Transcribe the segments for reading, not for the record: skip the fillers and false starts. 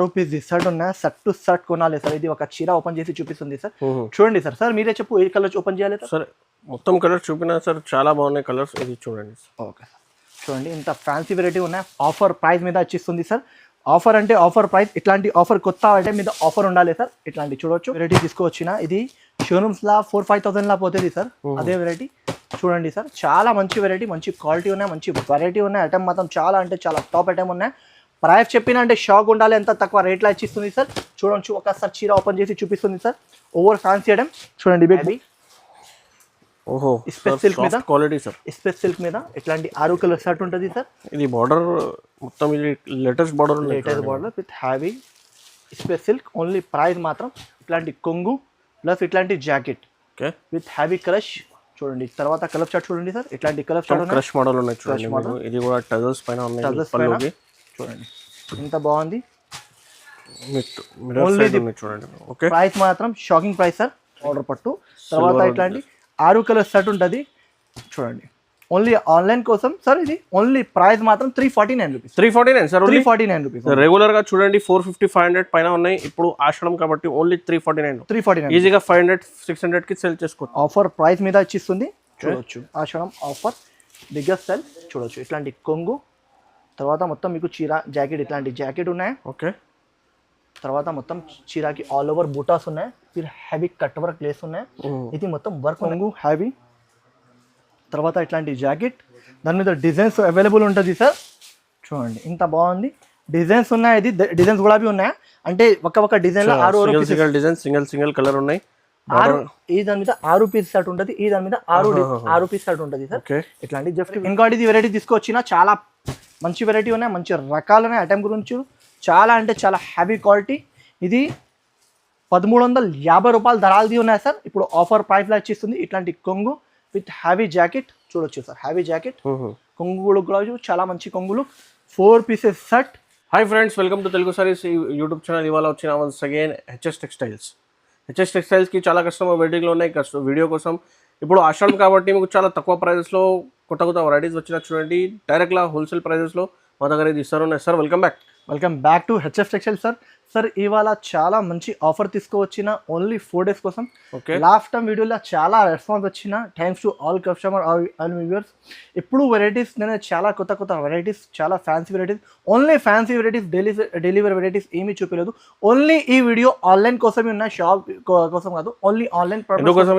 Rupees shirt ఉన్నాయి, shirt to shirt కొనాలి sir. ఇది ఒక చీర ఓపెన్ చేసి చూపిస్తుంది సార్. చూడండి సార్. సార్ మీరే చెప్పు ఏ కలర్ ఓపెన్ చేయాలి సార్? మొత్తం కలర్స్ చూపినా సార్, చాలా బాగున్నాయి కలర్స్. ఇది చూడండి. Okay sir. చూడండి ఇంత ఫ్యాన్సీ వెరైటీ ఉన్నాయి. ఆఫర్ ప్రైస్ మీద ఇచ్చిస్తుంది సార్. ఆఫర్ అంటే ఆఫర్ ప్రైస్. ఇట్లాంటి ఆఫర్ కొత్త ఐటమ్ మీద ఆఫర్ ఉండాలి సార్. ఇట్లాంటి చూడొచ్చు వెరైటీ తీసుకొచ్చిన. ఇది షోరూమ్స్ లా 4-5,000 లా పోతుంది సార్. అదే వెరైటీ చూడండి సార్. చాలా మంచి వెరైటీ, మంచి క్వాలిటీ ఉన్నాయి, మంచి వెరైటీ ఉన్నాయి. ఐటమ్ మాత్రం చాలా అంటే చాలా టాప్ ఐటమ్ ఉన్నాయి. ప్రైస్ చెప్పిన అంటే షాక్ ఉండాలి, ఎంత తక్కువ రేట్లో ఇచ్చిస్తుంది సార్. చూడొచ్చు ఒకసారి చీర ఓపెన్ చేసి చూపిస్తుంది సార్. ఓవర్ ఫ్యాన్సీ ఐటమ్ చూడండి. బేబీ ఓహో, స్పెస్ సిల్క్ మీద క్వాలిటీ సార్. స్పెస్ సిల్క్ మీద ఇట్లాంటి 6 కలర్ షర్ట్ ఉంటుంది సార్. ఇది బార్డర్ మొత్తం ఇది లేటెస్ట్ బార్డర్ విత్ హ్యావీ స్పెస్ సిల్క్. ఓన్లీ ప్రైస్ మాత్రం ఇట్లాంటి కొంగు ప్లస్ ఇట్లాంటి జాకెట్ విత్ హ్యావీ క్రష్. చూడండి తర్వాత కలర్ షర్ట్ చూడండి సార్. ఇట్లాంటి కలర్ షర్ట్ క్రష్ మోడల్ ఉన్నాయి చూడండి. ఇది కూడా టజల్స్ పైన ఉన్నాయి. చూడండి ఎంత బాగుంది. ఓన్లీ చూడండి. ఓకే, ప్రైస్ మాత్రం షాకింగ్ ప్రైస్ సార్. ఆర్డర్ పట్టు. తర్వాత ఇట్లాంటి 6 కలర్ షర్ట్ ఉంటుంది చూడండి. ఓన్లీ ఆన్లైన్ కోసం సార్. ఇది ఓన్లీ ప్రైస్ మాత్రం 349 రూపీస్. 349 సార్. 349 రూపీస్. రెగ్యులర్ గా చూడండి 450-500 పైన ఉన్నాయి. ఇప్పుడు ఆషాఢం కాబట్టి ఓన్లీ 349. ఈజీగా 500-600 కి సెల్ చేసుకోవచ్చు. ఆఫర్ ప్రైస్ మీద ఇచ్చిస్తుంది చూడొచ్చు. ఆషాఢం ఆఫర్ బిగ్గెస్ట్ సెల్ చూడొచ్చు. ఇట్లాంటి కొంగు తర్వాత మొత్తం మీకు చీర జాకెట్ ఇట్లాంటి జాకెట్ ఉన్నాయి. ఓకే, తర్వాత మొత్తం చీరకి ఆల్ ఓవర్ బూటాస్ ఉన్నాయి. ఫిర్ హ్యావీ కట్ వర్క్ లేస్ ఉన్నాయి. ఇది మొత్తం వర్క్ కొంగు హ్యావీ. తర్వాత ఇట్లాంటి జాకెట్ దాని మీద డిజైన్స్ అవైలబుల్ ఉంటుంది సార్. చూడండి ఇంత బాగుంది. డిజైన్స్ ఉన్నాయి. ఇది డిజైన్స్ కూడా ఉన్నాయి. అంటే ఒక డిజైన్ లో 6 డిజైన్ సింగిల్ కలర్ ఉన్నాయి. ఈ దాని మీద 6 పీస్ షర్ట్ ఉంటుంది. ఈ దాని మీద 6 పీస్ షర్ట్ ఉంటుంది సార్. ఇట్లాంటి జస్ట్ ఇంకోటి ఇది వెరైటీ తీసుకొచ్చిన. చాలా మంచి వెరైటీ ఉన్నాయి, మంచి రకాలు ఉన్నాయి. ఐటమ్ గురించి చాలా అంటే చాలా హ్యావీ క్వాలిటీ. ఇది 1350 రూపాయలు ధరాలది ఉన్నాయి సార్. ఇప్పుడు ఆఫర్ ప్రైస్ లా ఇచ్చిస్తుంది. ఇట్లాంటి కొంగు విత్ హ్యావీ జాకెట్ చూడొచ్చు సార్. హ్యావీ జాకెట్ కొంగులు కూడా చాలా మంచి కొంగులు. 4 pieces shirt. Hi friends, welcome to Telugu saris YouTube channel. ఇవాళ వచ్చిన వన్స్ అగైన్ హెచ్ఎస్ టెక్స్టైల్స్కి చాలా కస్టమర్ వెయిటింగ్లో ఉన్నాయి వీడియో కోసం. ఇప్పుడు ఆషాఢం కాబట్టి మీకు చాలా తక్కువ ప్రైజెస్లో కొత్త వెరైటీస్ వచ్చినా చూడండి. డైరెక్ట్గా హోల్సేల్ ప్రైజెస్లో మా దగ్గర ఇది ఇస్తారు sir. Welcome back to HF textiles sir. Sir ఇవాళ చాలా మంచి ఆఫర్ తీసుకువచ్చిన ఓన్లీ 4 days కోసం. లాస్ట్ టైం వీడియోలో చాలా రెస్పాన్స్ వచ్చిన. Thanks to all customer all viewers. ఇప్పుడు వెరైటీస్ నేను చాలా కొత్త వెరైటీస్, చాలా fancy varieties, only fancy varieties, delivery varieties ఏమీ చూపించలేదు. ఓన్లీ ఈ వీడియో ఆన్లైన్ కోసమే ఉన్నాయి, షాప్ కోసం కాదు. ఓన్లీ ఆన్లైన్ కోసం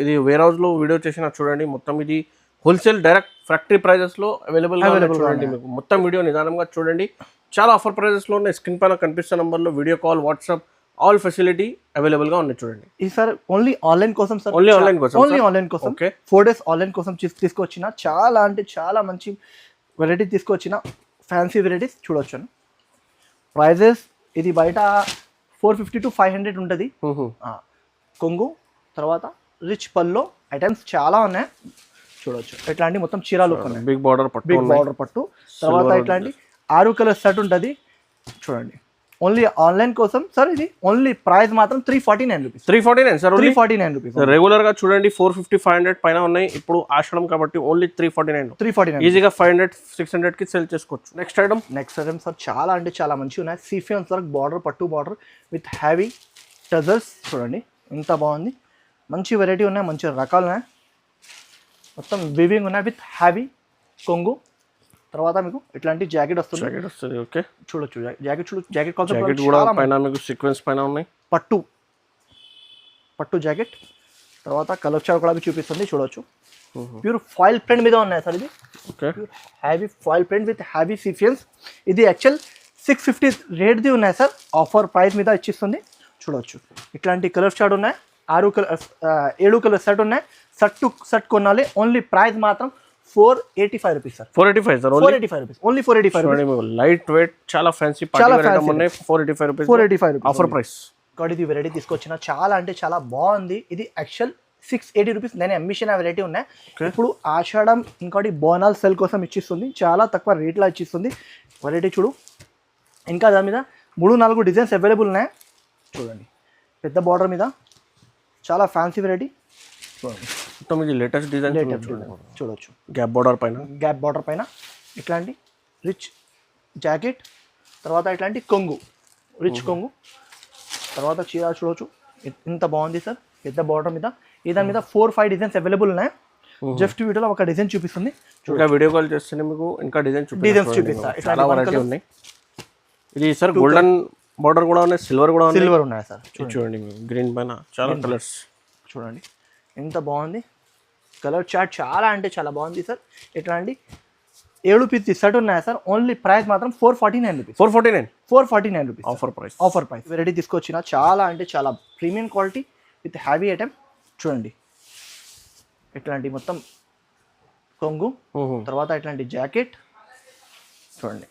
ఇది వేర్ హౌస్లో వీడియో చేసిన చూడండి. మొత్తం ఇది హోల్సేల్ డైరెక్ట్ ఫ్యాక్టరీ ప్రైజెస్లో అవైలబుల్ చూడండి. మీకు మొత్తం వీడియో నిదానంగా చూడండి. చాలా ఆఫర్ ప్రైజెస్లో ఉన్నాయి. స్క్రీన్ పైన కనిపిస్తున్న నెంబర్లో video call, WhatsApp all facility అవైలబుల్గా ఉన్నాయి చూడండి. ఈ సార్ ఓన్లీ ఆన్లైన్ కోసం సార్. ఓన్లీ ఆన్లైన్ కోసం. ఓకే, 4 days ఆన్లైన్ కోసం తీసుకొచ్చిన. చాలా అంటే చాలా మంచి వెరైటీ తీసుకొచ్చిన. ఫ్యాన్సీ వెరైటీస్ చూడొచ్చు. ప్రైజెస్ ఇది బయట 450 to 500 ఉంటుంది కొంగు. తర్వాత రిచ్ పల్లో ఐటమ్స్ చాలా ఉన్నాయి చూడొచ్చు. ఇట్లాంటి మొత్తం చీరాలు ఉన్నాయి. బిగ్ బార్డర్ పట్టు. తర్వాత ఇట్లాంటి 6 కలర్ షర్ట్ ఉంటుంది చూడండి. ఓన్లీ ఆన్లైన్ కోసం సార్. ఇది ఓన్లీ ప్రైస్ మాత్రం 349 రూపీస్. 349 సార్. 349 రూపీస్. రెగ్యులర్ గా చూడండి 450-500 పైన ఉన్నాయి. ఇప్పుడు ఆషాఢం కాబట్టి ఓన్లీ 349. ఈజీగా 500-600 కి సెల్ చేసుకోవచ్చు. నెక్స్ట్ ఐటమ్ సార్ చాలా అంటే చాలా మంచిగా ఉన్నాయి. సిఫియన్ సార్ పట్టు బార్డర్ విత్ హ్యావీ టజల్స్ చూడండి. ఇంత బాగుంది. మంచి వెరైటీ ఉన్నాయి, మంచి రకాలు ఉన్నాయి. మొత్తం వివింగ్ ఉన్నాయి విత్ హ్యావీ కొంగు. తర్వాత మీకు ఇట్లాంటి జాకెట్ వస్తుంది. ఓకే, చూడొచ్చు జాకెట్ కూడా పైన మీకు సీక్వెన్స్ పైన ఉన్నాయి. పట్టు జాకెట్. తర్వాత కలర్ చార్ట్ కూడా చూపిస్తుంది చూడొచ్చు. ప్యూర్ ఫాయిల్ ప్రింట్ మీద ఉన్నాయి సార్. ఇది హ్యావీ ఫాయిల్ ప్రింట్ విత్ హ్యావీ సీక్వెన్స్. ఇది యాక్చువల్ 650 రేట్ది ఉన్నాయి సార్. ఆఫర్ ప్రైస్ మీద ఇచ్చిస్తుంది చూడొచ్చు. ఇట్లాంటి కలర్ చార్ట్ ఉన్నాయి. 7 కలర్ షర్ట్ ఉన్నాయి. షర్ట్ కొనాలి. ఓన్లీ ప్రైస్ మాత్రం 485 rupees sir. 485 sir. 485 rupees. Only 485. Light weight, చాలా ఫ్యాన్సీ పార్టీ ఐటమ్ ఉన్నాయి. 485 రూపీస్ ఆఫర్ ప్రైస్. ఇది వెరైటీ తీసుకొచ్చిన. చాలా అంటే చాలా బాగుంది. ఇది యాక్చువల్ 680 రూపీస్. నేను అమ్మిషన్ వెరైటీ ఉన్నాయి. ఇప్పుడు ఆషాఢం ఇంకోటి బోనాల్ సెల్ కోసం ఇచ్చిస్తుంది. చాలా తక్కువ రేట్లో ఇచ్చిస్తుంది. వెరైటీ చూడు. ఇంకా దాని మీద 3-4 డిజైన్స్ అవైలబుల్ ఉన్నాయి చూడండి. పెద్ద బార్డర్ మీద చాలా ఫ్యాన్సీ వెరైటీ చూడండి. మొత్తం ఇది లేటెస్ట్ డిజైన్ చూడొచ్చు. గ్యాప్ బార్డర్ పైన ఇట్లాంటి రిచ్ జాకెట్. తర్వాత ఇట్లాంటి కొంగు. రిచ్ కొంగు. తర్వాత చీర చూడవచ్చు ఇంత బాగుంది సార్, పెద్ద బార్డర్ మీద. ఈ దాని మీద 4-5 డిజైన్స్ అవైలబుల్ ఉన్నాయి. జస్ట్ వీడియోలో ఒక డిజైన్ చూపిస్తుంది. ఇంకా వీడియో కాల్ చేస్తే మీకు ఇంకా డిజైన్స్ చూపిస్తా. చాలా వెరైటీ ఉన్నాయి. ఇది సార్ గోల్డెన్ బార్డర్ కూడా ఉన్నాయి, సిల్వర్ కూడా ఉన్నాయి. సిల్వర్ ఉన్నాయి సార్. చూడండి గ్రీన్ పైన చాలా కలర్స్ చూడండి ఎంత బాగుంది. కలర్ చార్ట్ చాలా అంటే చాలా బాగుంది సార్. ఎట్లా అండి 7 పీస్ సెట్ ఉన్నాయి సార్. ఓన్లీ ప్రైస్ మాత్రం 449 rupees. 449 rupees offer price. Variety తీసుకొచ్చిన చాలా అంటే చాలా ప్రీమియం క్వాలిటీ విత్ హ్యావీ ఐటమ్. చూడండి ఇట్లాంటి మొత్తం కొంగు, తర్వాత ఇట్లాంటి జాకెట్ చూడండి,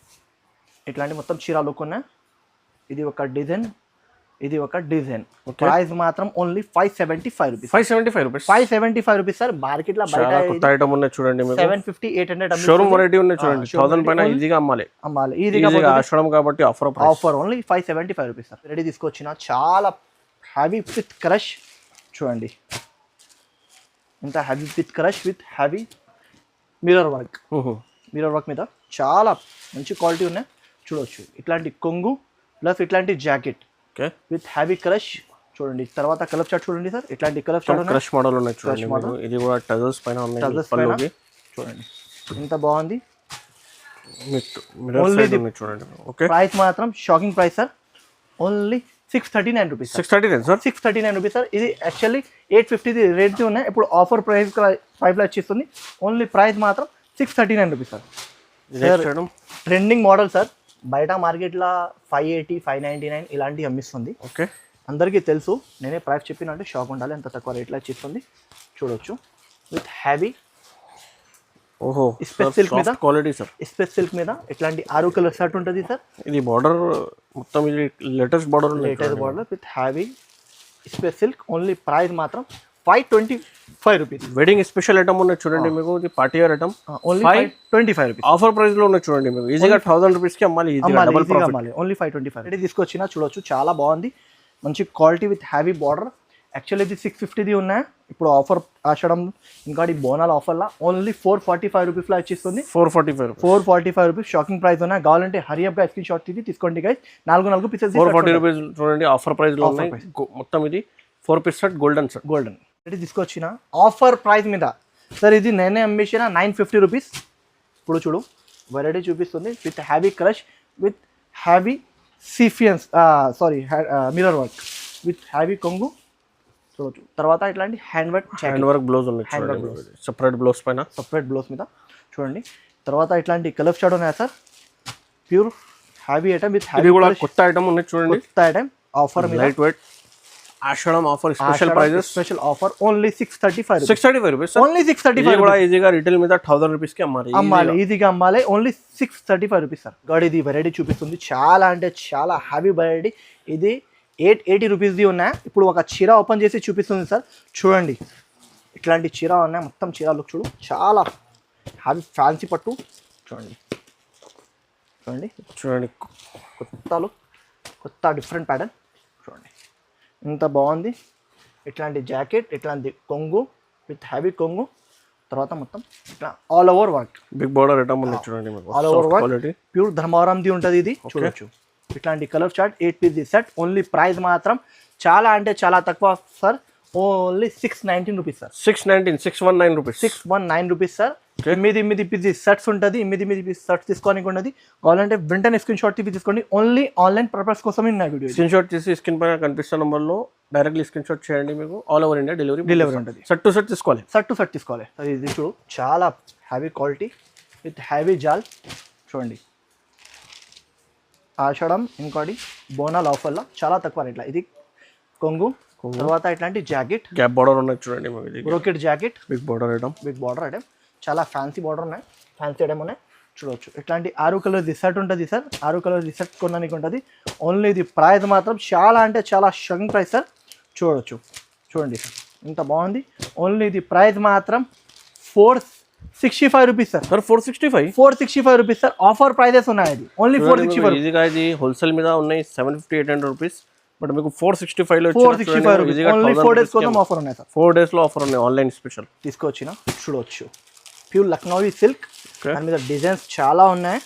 ఇట్లాంటి మొత్తం చీర లుక్ ఉన్నాయి. ఇది ఒక డిజైన్, ఇది ఒక డిజైన్. ప్రైస్ మాత్రం only 575 rupees. 575 rupees sir. Market లో బయట కొత్త ఐటమ్ ఉన్నాయి చూడండి, 750-800 షోరూమ్ వెరైటీ ఉన్నాయి చూడండి. 1000 పైన ఈజీగా అమ్మాలి. ఈజీగా ఆషాఢం కాబట్టి offer only 575 rupees sir. Ready తీసుకొచ్చిన చాలా హ్యావీ విత్ క్రష్. చూడండి ఇంత heavy with crush with heavy mirror work మీద చాలా మంచి క్వాలిటీ ఉన్నాయి. చూడవచ్చు ఇట్లాంటి కొంగు ప్లస్ ఇట్లాంటి జాకెట్ విత్ హ్యావీ క్రష్. చూడండి తర్వాత కలర్ చార్ట్ చూడండి సార్. ఇట్లాంటి కలర్ చార్ట్ క్రష్ మోడల్ ఉన్నాయి చూడండి. ఇది కూడా టజల్స్ పైన ఉన్నాయి. చూడండి ఎంత బాగుంది. చూడండి ప్రైస్ మాత్రం shocking price sir. Only 639 rupees. 639 rupees sir. ఇది యాక్చువల్లీ 850 రేట్ ఉన్నాయి. ఇప్పుడు ఆఫర్ ప్రైస్ లో వచ్చేస్తుంది. ఓన్లీ ప్రైస్ మాత్రం 639 rupees sir. Trending model sir. బయట మార్కెట్లో 580, 599 ఇలాంటివి అమ్మిస్తుంది. ఓకే అందరికీ తెలుసు. నేనే ప్రైస్ చెప్పినంటే షాక్ ఉండాలి, అంత తక్కువ రేట్లో ఇస్తుంది. చూడొచ్చు విత్ హ్యావీ స్పెస్ సిల్క్ మీద క్వాలిటీ సార్. స్పెస్ సిల్క్ మీద ఇట్లాంటి 6 కలర్ షర్ట్ ఉంటుంది సార్. ఇది బార్డర్ మొత్తం ఇది లేటెస్ట్ బార్డర్ విత్ హ్యావీ స్పెస్ సిల్క్. ఓన్లీ ప్రైస్ మాత్రం 525 రూపీస్. వెడ్డింగ్ స్పెషల్ ఐటమ్ ఉన్నాయి చూడండి మీకు. ఇది party wear item only 525 rupees. Offer price లో ఉన్నాయి చూడండి మీకు. ఈజీగా 1000 రూపీస్ కి అమ్మాలి. ఓన్లీ 525 రెడీ తీసుకొచ్చిన. చూడొచ్చు చాలా బాగుంది, మంచి క్వాలిటీ విత్ హ్యావీ బార్డర్. యాక్చువల్లీ ఇది 650 ఉన్నాయి. ఇప్పుడు ఆఫర్ ఆషాఢం ఇంకా బోనాల ఆఫర్లా ఓన్లీ 445 రూపీస్లో ఇచ్చిస్తుంది. 445 రూపీస్ షాకింగ్ ప్రైస్ ఉన్నాయి. కావాలంటే హరియప్ గా స్క్రీన్ షాట్ తీసుకోండి గైస్. 4 పీసెస్ 440 రూపీస్ చూడండి. ఆఫర్ ప్రైస్ లో ఉన్నాయి మొత్తం. ఇది 4 పీస్ సెట్ గోల్డెన్ రెడీ తీసుకొచ్చిన ఆఫర్ ప్రైస్ మీద సార్. ఇది నేనే అమ్మేసిన 950 రూపీస్. ఇప్పుడు చూడు వెరైటీ చూపిస్తుంది with heavy crush with heavy సీఫియన్స్ మిర్రర్ వర్క్ విత్ హ్యావీ కొంగు. చూడవచ్చు తర్వాత ఇట్లాంటి హ్యాండ్ వర్క్ బ్లౌజ్ ఉన్నాయి. సెపరేట్ బ్లౌజ్ పైన సెపరేట్ బ్లౌజ్ మీద చూడండి. తర్వాత ఇట్లాంటి కలర్ షాడ్ ఉన్నాయి sir. Pure హ్యావీ item with heavy కూడా కొత్త ఐటమ్ ఉన్నాయి చూడండి. కొత్త ఐటమ్ ఆఫర్ మీద light weight Ashadam offer special prices. Special offer only 635 rupees. Only 635 కూడా ఈజీగా రిటైల్ మీద 1000 రూపీస్ కి అమ్మాలి. ఈజీగా అమ్మాలి. Only 635 rupees sir. ఇది వెరైటీ చూపిస్తుంది చాలా అంటే చాలా హ్యావీ వెరైటీ. ఇది 880 రూపీస్ది ఉన్నాయి. ఇప్పుడు ఒక చీర ఓపెన్ చేసి చూపిస్తుంది సార్. చూడండి ఇట్లాంటి చీర ఉన్నాయి. మొత్తం చీర లుక్ చూడు చాలా హ్యావీ ఫ్యాన్సీ పట్టు. చూడండి కొత్త లుక్, కొత్త డిఫరెంట్ ప్యాటర్న్. చూడండి ఇంత బాగుంది. ఇట్లాంటి జాకెట్, ఇట్లాంటి కొంగు విత్ హ్యావీ కొంగు. తర్వాత మొత్తం ఇట్లా all over work big border item ఉంది చూడండి. ఆల్ ఓవర్ వర్క్ ప్యూర్ ధర్మవరంది ఉంటుంది ఇది. చూడొచ్చు ఇట్లాంటి colour chart 8 piece set. Only price మాత్రం చాలా అంటే చాలా తక్కువ sir. Only 619 rupees sir. 619 rupees. 619 rupees sir. 8 piece sets ఉంటుంది. 8 పీస్ సెట్స్ తీసుకోనికి ఉన్నది. కావాలంటే వెంటనే స్క్రీన్ షాట్ తీసుకోండి. ఓన్లీ ఆన్లైన్ పర్పస్ కోసమే నా వీడియో. స్క్రీన్ షాట్ తీసి స్క్రీన్ పైన కనిపిస్తున్న నెంబర్లో డైరెక్ట్లీ స్క్రీన్ షాట్ చేయండి. మీకు ఆల్ ఓవర్ ఇండియా డెలివరీ ఉంటుంది. సెట్ టు సెట్ తీసుకోవాలి. ఇది చూడు చాలా హ్యావీ క్వాలిటీ విత్ హ్యావీ జాల్. చూడండి ఆషాఢం ఇంకోటి బోనాల్ ఆఫర్లో చాలా తక్కువ రేట్ల. ఇది కొంగు. తర్వాత ఇట్లాంటి జాకెట్ గ్యాప్ బార్డర్ ఉన్నాయి చూడండి. Brocade jacket big border item చాలా ఫ్యాన్సీ బార్డర్ ఉన్నాయి. ఫ్యాన్సీ ఐటమ్ ఉన్నాయి. చూడవచ్చు ఇట్లాంటి 6 కలర్ రిసర్ట్ ఉంటుంది సార్. 6 కలర్ రిసర్ట్ కొనడానికి ఉంటుంది. ఓన్లీ ఇది ప్రైస్ మాత్రం చాలా అంటే చాలా షాకింగ్ ప్రైస్ సార్. చూడండి సార్ ఇంత బాగుంది. ఓన్లీ ఇది ప్రైస్ మాత్రం 465 rupees sir. 465 rupees sir. Offer prices ఉన్నాయి. ఇది ఓన్లీ 465. ఈజీగా ఇది హోల్సేల్ మీద ఉన్నాయి 750-800 రూపీస్. బట్ మీకు 465 లో 465 రూపీస్. ఓన్లీ 4 డేస్ కోసం ఆఫర్ ఉన్నాయి సార్. 4 డేస్ లో ఆఫర్ ఉన్నాయి. ఆన్లైన్ స్పెషల్ తీసుకొచ్చిన. చూడవచ్చు ప్యూర్ లక్నోవి సిల్క్. దాని మీద డిజైన్స్ చాలా ఉన్నాయి.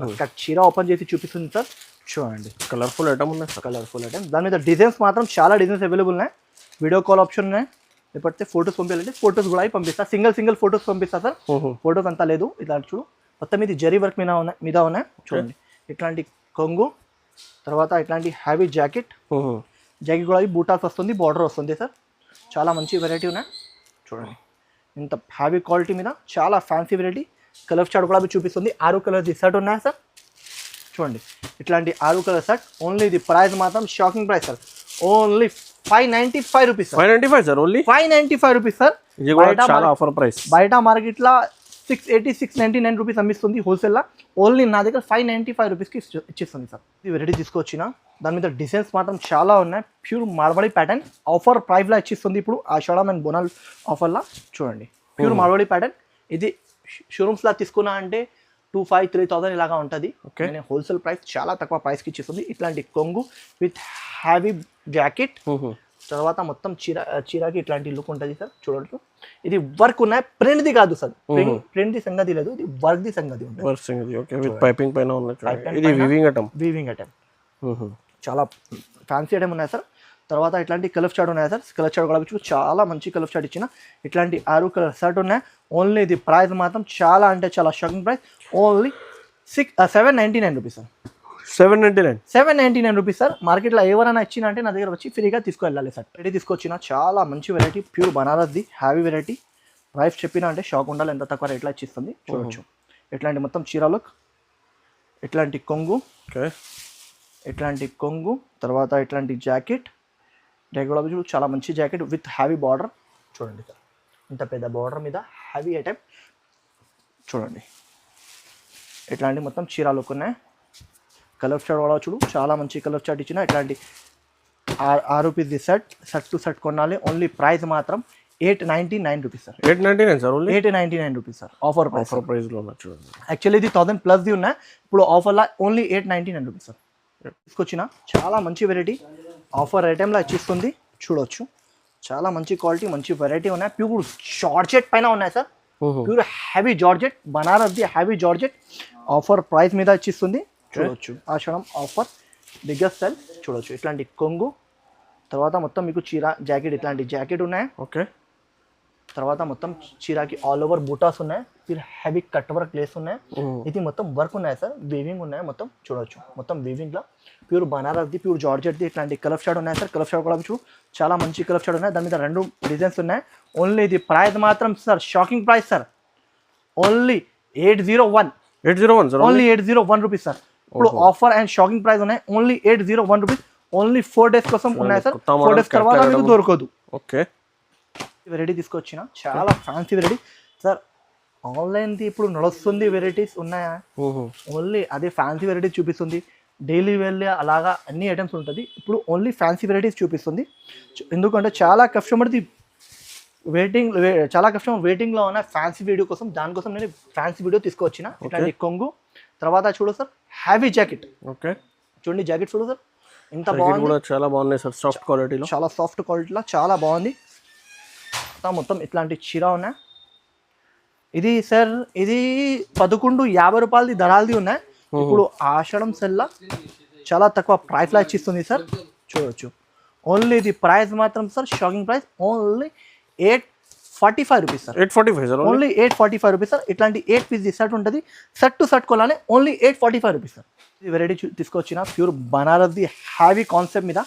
అక్కడ చీర ఓపెన్ చేసి చూపిస్తుంది సార్. చూడండి కలర్ఫుల్ ఐటమ్ ఉన్నాయి సార్. Colourful item. దాని మీద డిజైన్స్ మాత్రం చాలా డిజైన్స్ అవైలబుల్ ఉన్నాయి. వీడియో కాల్ ఆప్షన్ ఉన్నాయి. లేకపోతే ఫొటోస్ పంపించాలంటే ఫొటోస్ కూడా పంపిస్తా. సింగిల్ ఫొటోస్ పంపిస్తా సార్. ఫొటోస్ అంతా లేదు. ఇలా చూడు మొత్తం ఇది జరీ వర్క్ మీద ఉన్నాయి చూడండి. ఇట్లాంటి కొంగు, తర్వాత ఇట్లాంటి హ్యావీ జాకెట్ కూడా బూటాస్ వస్తుంది, బార్డర్ వస్తుంది సార్. చాలా మంచి వెరైటీ ఉన్నాయి చూడండి. ఇంత హ్యావీ క్వాలిటీ మీద చాలా ఫ్యాన్సీ వెరైటీ. కలర్ చార్ట్ కూడా చూపిస్తుంది. 6 కలర్స్ షర్ట్ ఉన్నాయి సార్ చూడండి. ఇట్లాంటి 6 కలర్ షర్ట్. ఓన్లీ ఇది ప్రైస్ మాత్రం shocking price sir. Only 595 rupees. 595 sir. Only 595 rupees sir. ఇది కూడా చాలా ఆఫర్ ప్రైస్. బయట మార్కెట్లో 680 699 రూపీస్ అమ్మిస్తుంది హోల్సేల్లో. ఓన్లీ నా దగ్గర 595 రూపీస్కి ఇచ్చేస్తుంది సార్. ఇది వెరైటీ తీసుకొచ్చిన. దాని మీద డిజైన్స్ మాత్రం చాలా ఉన్నాయి. ప్యూర్ మార్వాడి ప్యాటర్న్ ఆఫర్ ప్రైస్లో ఇచ్చిస్తుంది ఇప్పుడు ఆషాఢం అండ్ బోనాల్ ఆఫర్లో చూడండి. Pure Marwadi pattern. ఇది షోరూమ్స్లో తీసుకున్నా అంటే 2500-3000 ఇలాగా ఉంటుంది. నేను హోల్సేల్ ప్రైస్ చాలా తక్కువ ప్రైస్కి ఇచ్చేస్తుంది. ఇట్లాంటి కొంగు విత్ హ్యావీ జాకెట్, తర్వాత మొత్తం చీరాకి ఇట్లాంటి లుక్ ఉంటుంది సార్ చూడొచ్చు. ఇది వర్క్ ఉన్నాయి, ప్రింట్ది కాదు సార్. ప్రింట్ది సంగతి లేదు, ఇది వర్క్ది సంగతి ఉంటుంది. పైపింగ్ పైన ఇది వీవింగ్ ఐటమ్ చాలా ఫ్యాన్సీ ఐటమ్ ఉన్నాయి సార్. తర్వాత ఇట్లాంటి కలర్ చార్ట్ ఉన్నాయి సార్. కలర్ చార్ట్ కూడా చాలా మంచి కలర్ చార్ట్ ఇచ్చిన. ఇట్లాంటి 6 కలర్ షర్ట్ ఉన్నాయి. ఓన్లీ ఇది ప్రైస్ మాత్రం చాలా అంటే చాలా shocking price. Only 799 rupees sir. 799 rupees sir. మార్కెట్లో ఎవరైనా ఇచ్చిన అంటే నా దగ్గర వచ్చి ఫ్రీగా తీసుకువెళ్ళాలి సార్. వెరైటీ తీసుకొచ్చిన చాలా మంచి వెరైటీ. ప్యూర్ బనారస్ది హ్యావీ వెరైటీ. ప్రైస్ చెప్పినా అంటే షాక్ ఉండాలి, ఎంత తక్కువ రేట్లో ఇచ్చిస్తుంది చూడొచ్చు. ఇట్లాంటి మొత్తం చీరాలు, ఇట్లాంటి కొంగు, ఇట్లాంటి కొంగు, తర్వాత ఇట్లాంటి జాకెట్ కూడా చాలా మంచి జాకెట్ విత్ హ్యావీ బార్డర్ చూడండి సార్. ఇంత పెద్ద బార్డర్ మీద హ్యావీ ఐటమ్ చూడండి. ఇట్లాంటి మొత్తం చీరాలు ఉన్నాయి. కలర్ చార్ట్ కూడా చూడు చాలా మంచి కలర్ చార్ట్ ఇచ్చిన. ఇట్లాంటి 6 రూపీస్ షర్ట్ టు షర్ట్ కొనాలి. ఓన్లీ ప్రైస్ మాత్రం 899 rupees sir. 899 sir. Only 899 rupees sir. Offer ప్రైస్లో చూడండి. యాక్చువల్లీ ఇది 1000 ప్లస్ది ఉన్నాయి. ఇప్పుడు ఆఫర్లో ఓన్లీ 899 రూపీస్ సార్. తీసుకొచ్చిన చాలా మంచి వెరైటీ ఆఫర్ ఐటెంలో ఇచ్చిస్తుంది చూడొచ్చు. చాలా మంచి క్వాలిటీ, మంచి వెరైటీ ఉన్నాయి. ప్యూర్ జార్జెట్ పైన ఉన్నాయి సార్. ప్యూర్ హ్యావీ జార్జెట్, బనారస్ది హ్యావీ జార్జెట్ ఆఫర్ ప్రైస్ మీద ఇచ్చిస్తుంది చూడొచ్చు. ఆషాఢం ఆఫర్ బిగ్గెస్ట్ సెల్ చూడొచ్చు. ఇట్లాంటి కొంగు, తర్వాత మొత్తం మీకు చీర జాకెట్, ఇట్లాంటి జాకెట్ ఉన్నాయి. తర్వాత మొత్తం చీరాకి ఆల్ ఓవర్ బూటాస్ ఉన్నాయి. ఫిర్ హ్యావీ కట్ వర్క్ లేస్ ఉన్నాయి. ఇది మొత్తం వర్క్ ఉన్నాయి సార్. వీవింగ్ ఉన్నాయి మొత్తం చూడొచ్చు. మొత్తం వీవింగ్లో ప్యూర్ బనారస్ది, ప్యూర్ జార్జెట్ది ఇట్లాంటి కలర్ షాడ్ ఉన్నాయి సార్. కలర్ షాడ్ కూడా చాలా మంచి కలర్ షాడ్ ఉన్నాయి. దాని మీద 2 డిజైన్స్ ఉన్నాయి. ఓన్లీ ఇది ప్రైస్ మాత్రం sir shocking price sir. Only 801 sir. Only 801 rupees sir. ఇప్పుడు ఆఫర్ అండ్ షాకింగ్ ప్రైస్ ఉన్నాయి. Only 801 rupees. ఓన్లీ 4 days కోసం ఉన్నాయి సార్. 4 days తర్వాత మీకు దొరకదు. వెరైటీ తీసుకొచ్చిన చాలా ఫ్యాన్సీ వెరైటీ సార్. ఆన్లైన్ది ఇప్పుడు నడుస్తుంది వెరైటీస్ ఉన్నాయా? ఓన్లీ అదే ఫ్యాన్సీ వెరైటీస్ చూపిస్తుంది. డైలీ వెళ్ళి అలాగా అన్ని ఐటమ్స్ ఉంటుంది. ఇప్పుడు ఓన్లీ ఫ్యాన్సీ వెరైటీస్ చూపిస్తుంది. ఎందుకంటే చాలా కస్టమర్ది వెయిటింగ్లో ఉన్న ఫ్యాన్సీ వీడియో కోసం. దానికోసం నేను ఫ్యాన్సీ వీడియో తీసుకొచ్చిన. ఇట్లాంటి కొంగు, తర్వాత చూడు సార్ హ్యావీ జాకెట్. చూడండి జాకెట్ చూడు సార్ ఎంత బాగుంది. చాలా బాగున్నాయి సార్. సాఫ్ట్ క్వాలిటీలో, చాలా సాఫ్ట్ క్వాలిటీలో చాలా బాగుంది. మొత్తం ఇట్లాంటి చీర ఉన్నాయి. ఇది సార్ ఇది 1150 రూపాయలది ధరాలది ఉన్నాయి. ఇప్పుడు ఆషాఢం సెల్లా చాలా తక్కువ ప్రైస్లో ఇచ్చిస్తుంది సార్ చూడొచ్చు. ఓన్లీ ఇది ప్రైస్ మాత్రం sir shocking price. Only 845 rupees sir. 845 sir. Only 845 rupees sir. ఇట్లాంటి 8 పీస్ షర్ట్ ఉంటుంది. షర్ట్ టు షర్ట్ కొనాలి. Only 845 rupees sir. ఇది వెరైటీ తీసుకొచ్చిన ప్యూర్ బనారస్ది హ్యావీ కాన్సెప్ట్ మీద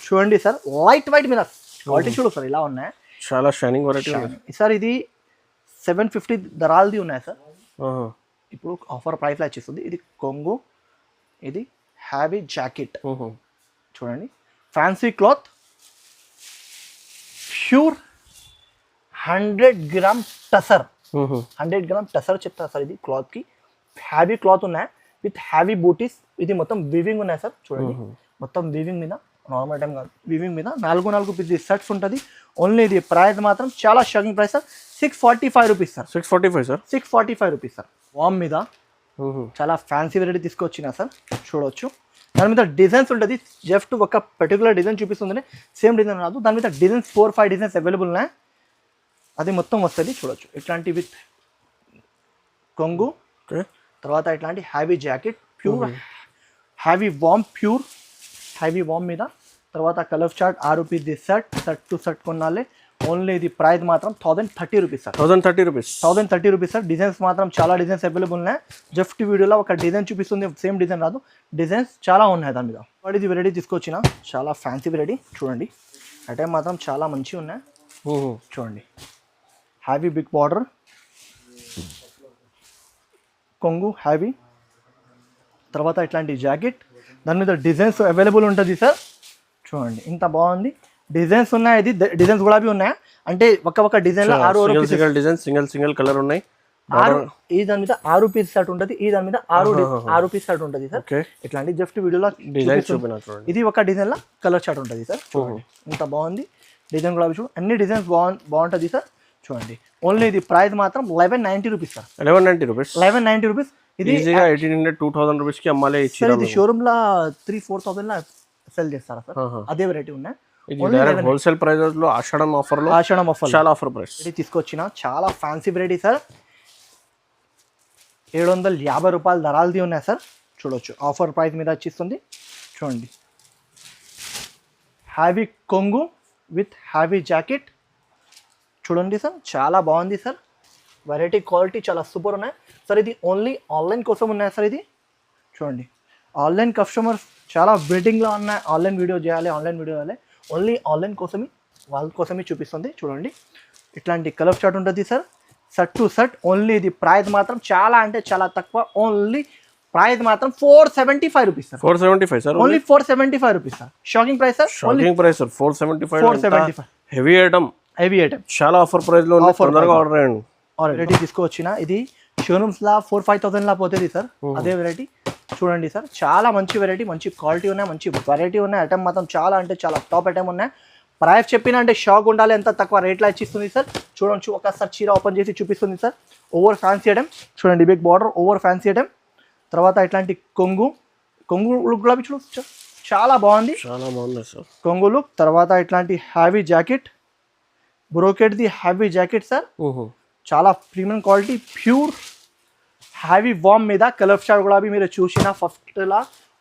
చూడండి సార్. లైట్ వైట్ మీద క్వాలిటీ చూడు సార్ ఇలా ఉన్నాయి. చాలా షైనింగ్ వెరైటీ సార్. ఇది 750 ధరాలది ఉన్నాయి సార్. ఇప్పుడు ఆఫర్ ప్రైస్లో ఇచ్చేస్తుంది. ఇది కొంగు, ఇది హ్యావీ జాకెట్ చూడండి. Fancy cloth, pure 100 gram tussar. 100 gram tussar చెప్తారు సార్. ఇది క్లాత్కి హ్యావీ క్లాత్ ఉన్నాయి విత్ హ్యావీ బూటీస్. ఇది మొత్తం వీవింగ్ ఉన్నాయి సార్ చూడండి. మొత్తం వీవింగ్ మీద, నార్మల్ టైం కాదు, వీవింగ్ మీద 4 పీస్ షర్ట్స్ ఉంటుంది. ఓన్లీ ఇది ప్రైస్ మాత్రం చాలా shocking price sir. 645 rupees sir. 645 rupees sir. వామ్ మీద చాలా ఫ్యాన్సీ వెరైటీ తీసుకొచ్చిన సార్ చూడొచ్చు. దాని మీద డిజైన్స్ ఉంటుంది. జస్ట్ ఒక పర్టికులర్ డిజైన్ చూపిస్తుంది, సేమ్ డిజైన్ రాదు. దాని మీద డిజైన్స్ 4-5 డిజైన్స్ అవైలబుల్ ఉన్నాయి. అది మొత్తం వస్తుంది చూడొచ్చు. ఇట్లాంటి విత్ కొంగు, తర్వాత ఇట్లాంటి హ్యావీ జాకెట్, ప్యూర్ హ్యావీ వామ్ ప్యూర్ హ్యావీ వామ్ మీద తర్వాత colour chart 6 rupees set to set కొనాలి. ఓన్లీ ఇది ప్రైస్ మాత్రం 1030 rupees sir. 1030 rupees. 1030 rupees sir. Designs మాత్రం చాలా డిజైన్స్ అవైలబుల్ ఉన్నాయి. జస్ట్ వీడియోలో ఒక డిజైన్ చూపిస్తుంది, సేమ్ డిజైన్ రాదు, డిజైన్స్ చాలా ఉన్నాయి దాని మీద. ఇది వెరైటీ తీసుకొచ్చిన చాలా ఫ్యాన్సీ వెరైటీ చూడండి. ఐటమ్ మాత్రం చాలా మంచిగా ఉన్నాయి చూడండి. హ్యావీ బిగ్ బార్డర్ కొంగు హ్యావీ తర్వాత ఇట్లాంటి జాకెట్ దాని మీద డిజైన్స్ అవైలబుల్ ఉంటుంది సార్. చూడండి ఇంత బాగుంది, డిజైన్స్ ఉన్నాయి. ఇది డిజైన్స్ కూడా ఉన్నాయి అంటే ఒక డిజైన్ లో 6 సింగిల్ డిజైన్ సింగిల్ కలర్ ఉన్నాయి. ఈ దాని మీద 6 పీస్ షర్ట్ ఉంటుంది, ఈ దాని మీద 6 పీస్ షర్ట్ ఉంటుంది సార్. ఇట్లాంటి జస్ట్ వీడియోలో డిజైన్ ఇది ఒక డిజైన్ లో కలర్ షర్ట్ ఉంటుంది సార్. ఇంత బాగుంది డిజైన్ కూడా చూడండి, అన్ని డిజైన్స్ బాగుంటుంది సార్. చూడండి ఓన్లీ ఇది ప్రైస్ మాత్రం 1190 రూపీస్ సార్. 1190 రూపీస్. ఇది ఈజీగా 1800-2000 రూపీస్ కి అమ్మాలి. ఇది షోరూమ్ లో 3-4,000 లా సెల్ చేస్తారా సార్? అదే వెరైటీ ఉన్నాయి. హోల్సేల్ ప్రైజెస్ లో ఆషాఢం ఆఫర్ చాలా ఆఫర్ ప్రైస్ తీసుకొచ్చిన చాలా ఫ్యాన్సీ వెరైటీ సార్. 750 రూపాయల ధరలది ఉన్నాయి సార్. చూడొచ్చు ఆఫర్ ప్రైస్ మీద వచ్చిస్తుంది చూడండి. హ్యావీ కొంగు విత్ హ్యావీ జాకెట్ చూడండి సార్, చాలా బాగుంది సార్. వెరైటీ క్వాలిటీ చాలా సూపర్ ఉన్నాయి సార్. ఇది ఓన్లీ ఆన్లైన్ కోసం ఉన్నాయి సార్. ఇది చూడండి ఆన్లైన్ కస్టమర్స్ చాలా వెయిటింగ్లో ఉన్నాయి. ఆన్లైన్ వీడియో చేయాలి ఓన్లీ ఆన్లైన్ కోసమే వాళ్ళ కోసమే చూపిస్తుంది చూడండి. ఇట్లాంటి కలర్ చార్ట్ ఉంటుంది sir. Set to set only ఇది ప్రైస్ మాత్రం చాలా అంటే చాలా తక్కువ. ఓన్లీ ప్రైస్ మాత్రం 475 rupees sir. 475 sir. Only 475 rupees sir. Shocking price sir. Shocking price sir. 475. Heavy item చాలా ఆఫర్ ప్రైస్ లో తొందరగా ఆర్డర్ చేయండి. వెరైటీ తీసుకొచ్చిన ఇది షోరూమ్స్ లా 4-5,000 లా పోతుంది సార్. అదే వెరైటీ చూడండి సార్, చాలా మంచి వెరైటీ, మంచి క్వాలిటీ ఉన్నాయి, మంచి వెరైటీ ఉన్నాయి. ఐటమ్ మాత్రం చాలా అంటే చాలా టాప్ ఐటమ్ ఉన్నాయి. ప్రైస్ చెప్పిన అంటే షాక్ ఉండాలి, ఎంత తక్కువ రేట్లో ఇచ్చిస్తుంది సార్. చూడొచ్చు ఒకసారి చీర ఓపెన్ చేసి చూపిస్తుంది సార్. ఓవర్ ఫ్యాన్సీ ఐటమ్ చూడండి, big border over fancy item. తర్వాత ఇట్లాంటి కొంగు లుక్ కూడా చూడొచ్చు, చాలా బాగుంది సార్ కొంగు లుక్. తర్వాత ఇట్లాంటి హ్యావీ జాకెట్ బ్రోకెట్ది హ్యావీ జాకెట్ సార్. చాలా ప్రీమియం క్వాలిటీ ప్యూర్ హ్యావీ వామ్ మీద కలర్ షార్ట్ కూడా మీరు చూసిన ఫస్ట్ లా.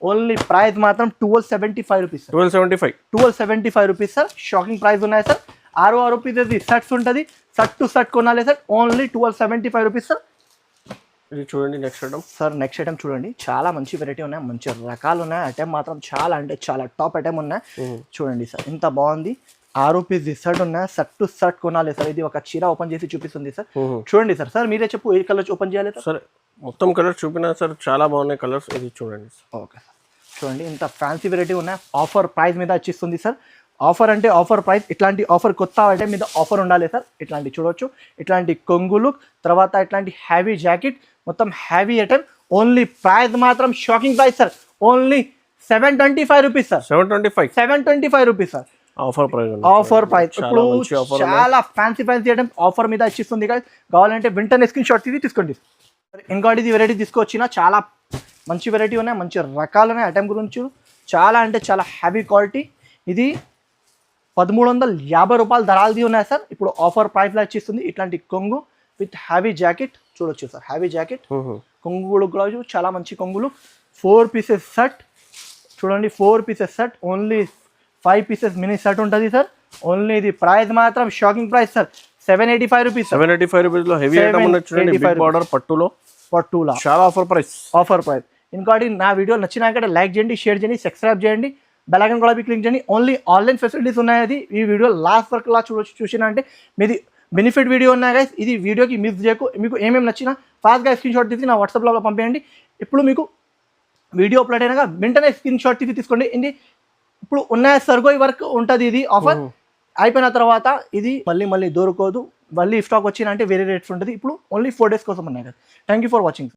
ఓన్లీ ప్రైస్ మాత్రం 1275 rupees. 1275 rupees sir. Shocking price ఉన్నాయి సార్. 6 రూపీస్ సెట్స్ ఉంటుంది, సెట్ టు సెట్ కొనాలి సార్. Only 1275 rupees sir. ఇది చూడండి next item sir. Next item చూడండి, చాలా మంచి వెరైటీ ఉన్నాయి, మంచి రకాలు ఉన్నాయి. ఐటమ్ మాత్రం చాలా అంటే చాలా టాప్ ఐటమ్ ఉన్నాయి. చూడండి సార్ ఎంత బాగుంది. 6 రూపీస్ సెట్ ఉన్నాయి, సెట్ టు సెట్ కొనాలి సార్. ఇది ఒక చీర ఓపెన్ చేసి చూపిస్తుంది సార్. చూడండి సార్. సార్ మీరే చెప్పు ఏ కలర్ ఓపెన్ చేయాలి సార్? మొత్తం కలర్స్ చూపినా సార్, చాలా బాగున్నాయి కలర్స్. ఇది చూడండి. Okay sir. చూడండి ఇంత ఫ్యాన్సీ వెరైటీ ఉన్నాయి. ఆఫర్ ప్రైస్ మీద వచ్చిస్తుంది సార్. ఆఫర్ అంటే ఆఫర్ ప్రైస్. ఇట్లాంటి ఆఫర్ కొత్త ఐటమ్ మీద ఆఫర్ ఉండాలి సార్. ఇట్లాంటి చూడవచ్చు, ఇట్లాంటి కొంగులు, తర్వాత ఇట్లాంటి హ్యావీ జాకెట్, మొత్తం హ్యావీ ఐటమ్. ఓన్లీ ప్రైస్ మాత్రం shocking price sir. Only 725 rupees sir. 725 rupees sir. Offer price. ఇప్పుడు చాలా ఫ్యాన్సీ ఐటమ్ ఆఫర్ మీద వచ్చిస్తుంది. కావాలంటే వెంటనే స్క్రీన్ షాట్ తీసుకోండి. ఇంకోటి ఇది వెరైటీ తీసుకొచ్చిన చాలా మంచి వెరైటీ ఉన్నాయి, మంచి రకాలు ఉన్నాయి. ఐటమ్ గురించి చాలా అంటే చాలా హ్యావీ క్వాలిటీ. ఇది 1350 రూపాయల ధరలది ఉన్నాయి సార్. ఇప్పుడు ఆఫర్ ప్రైస్లో వచ్చిస్తుంది. ఇట్లాంటి కొంగు విత్ హ్యావీ జాకెట్ చూడొచ్చు సార్. హ్యావీ జాకెట్ కొంగులు కూడా చాలా మంచి కొంగులు. 4 పీసెస్ సెట్ చూడండి. 4 pieces set. Only 5 pieces mini set ఉంటుంది సార్. ఓన్లీ ఇది ప్రైస్ మాత్రం shocking price sir. 785 rupees. 785 rupees లో హెవీ ఐటమ్ ఉన్నది చూడండి. బిగ్ బార్డర్ పట్టులో చాలా ఆఫర్ ప్రైస్. ఇంకోటి నా వీడియో నచ్చినాక లైక్ చేయండి, షేర్ చేయండి, సబ్స్క్రైబ్ చేయండి, బెల్ ఐకాన్ కూడా క్లిక్ చేయండి. ఓన్లీ ఆన్లైన్ ఫెసిలిటీస్ ఉన్నాయి. అది ఈ వీడియో లాస్ట్ వరకు లా చూసినా అంటే మీది బెనిఫిట్ వీడియో ఉన్నాయి గైస్. ఇది వీడియోకి మిస్ చేయకు. మీకు ఏమేమి నచ్చినా ఫాస్ట్గా స్క్రీన్ షాట్ తీసి నా వాట్సాప్లో పంపేయండి. ఇప్పుడు మీకు వీడియో అప్లోడ్ అయినాక వెంటనే స్క్రీన్ షాట్ తీసుకోండి. ఇది ఇప్పుడు ఉన్న సర్గోయ్ వర్క్ ఉంటుంది. ఇది ఆఫర్ అయిపోయిన తర్వాత ఇది మళ్ళీ దొరకదు. మళ్ళీ స్టాక్ వచ్చినా అంటే వేరే రేట్స్ ఉంటుంది. ఇప్పుడు ఓన్లీ 4 డేస్ కోసం ఉన్నాయి కదా. Thank you for watching.